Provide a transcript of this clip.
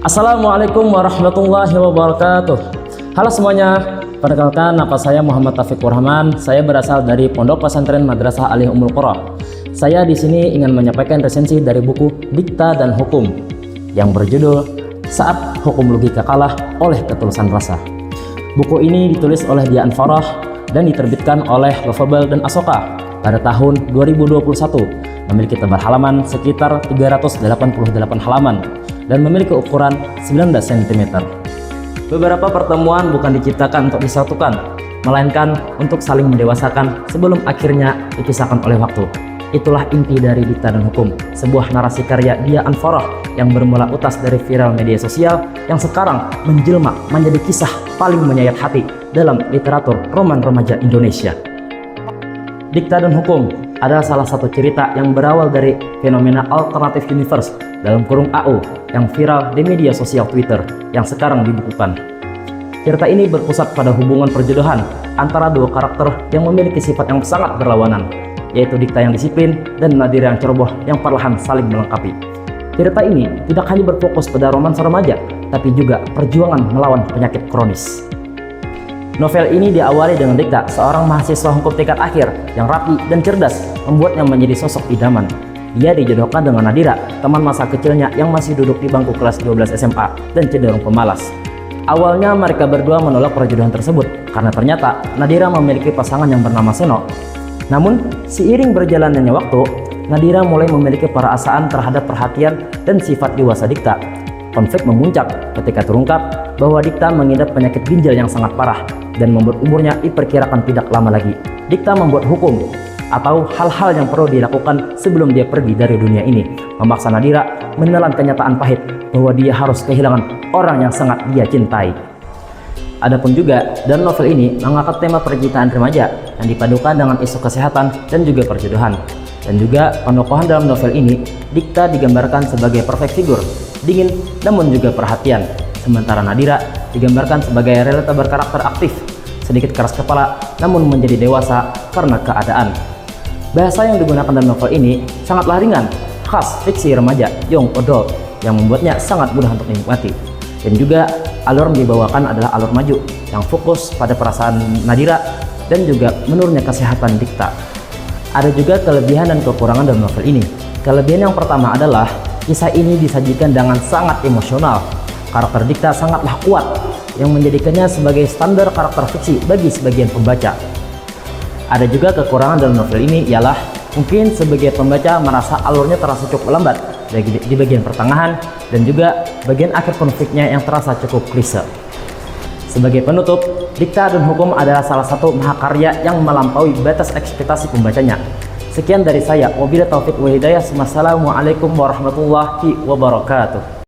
Assalamualaikum warahmatullahi wabarakatuh. Halo semuanya, perkenalkan nama saya Muhammad Taufikur Rahman. Saya berasal dari Pondok Pesantren Madrasah Aliyah Ummul Qura. Saya di sini ingin menyampaikan resensi dari buku Dikta dan Hukum yang berjudul Saat Hukum Logika Kalah oleh Ketulusan Rasa. Buku ini ditulis oleh Dian Farah dan diterbitkan oleh Lovable dan Asoka pada tahun 2021. Memiliki tebal halaman sekitar 388 halaman dan memiliki ukuran 19 cm. Beberapa pertemuan bukan diciptakan untuk disatukan, melainkan untuk saling mendewasakan sebelum akhirnya dipisahkan oleh waktu. Itulah inti dari Dikta dan Hukum, sebuah narasi karya Dian Farah yang bermula utas dari viral media sosial yang sekarang menjelma menjadi kisah paling menyayat hati dalam literatur roman remaja Indonesia. Dikta dan Hukum adalah salah satu cerita yang berawal dari fenomena alternatif universe dalam kurung AU yang viral di media sosial Twitter yang sekarang dibukukan. Cerita ini berpusat pada hubungan perjodohan antara dua karakter yang memiliki sifat yang sangat berlawanan, yaitu Dikta yang disiplin dan Nadira yang ceroboh yang perlahan saling melengkapi. Cerita ini tidak hanya berfokus pada romansa remaja, tapi juga perjuangan melawan penyakit kronis. Novel ini diawali dengan Dikta, seorang mahasiswa hukum tingkat akhir yang rapi dan cerdas, membuatnya menjadi sosok idaman. Dia dijodohkan dengan Nadira, teman masa kecilnya yang masih duduk di bangku kelas 12 SMA dan cenderung pemalas. Awalnya mereka berdua menolak perjodohan tersebut karena ternyata Nadira memiliki pasangan yang bernama Seno. Namun, seiring berjalannya waktu, Nadira mulai memiliki perasaan terhadap perhatian dan sifat dewasa Dikta. Konflik memuncak ketika terungkap bahwa Dikta mengidap penyakit ginjal yang sangat parah dan membuat umurnya diperkirakan tidak lama lagi. Dikta membuat hukum atau hal-hal yang perlu dilakukan sebelum dia pergi dari dunia ini, memaksa Nadira menelan kenyataan pahit bahwa dia harus kehilangan orang yang sangat dia cintai. Adapun juga dalam novel ini mengangkat tema percintaan remaja yang dipadukan dengan isu kesehatan dan juga perjodohan. Dan juga penokohan dalam novel ini, Dikta digambarkan sebagai perfect figure, dingin namun juga perhatian, sementara Nadira digambarkan sebagai realita berkarakter aktif, sedikit keras kepala namun menjadi dewasa karena keadaan. Bahasa yang digunakan dalam novel ini sangatlah ringan, khas fiksi remaja young adult yang membuatnya sangat mudah untuk dinikmati. Dan juga alur yang dibawakan adalah alur maju yang fokus pada perasaan Nadira dan juga menurunnya kesehatan Dikta. Ada juga kelebihan dan kekurangan dalam novel ini. Kelebihan yang pertama adalah kisah ini disajikan dengan sangat emosional. Karakter Dikta sangatlah kuat yang menjadikannya sebagai standar karakter fiksi bagi sebagian pembaca. Ada juga kekurangan dalam novel ini ialah mungkin sebagai pembaca merasa alurnya terasa cukup lambat di bagian pertengahan dan juga bagian akhir konfliknya yang terasa cukup klise. Sebagai penutup, Dikta dan Hukum adalah salah satu mahakarya yang melampaui batas ekspektasi pembacanya. Sekian dari saya, wabillahi taufiq wa hidayah. Wassalamualaikum warahmatullahi wabarakatuh.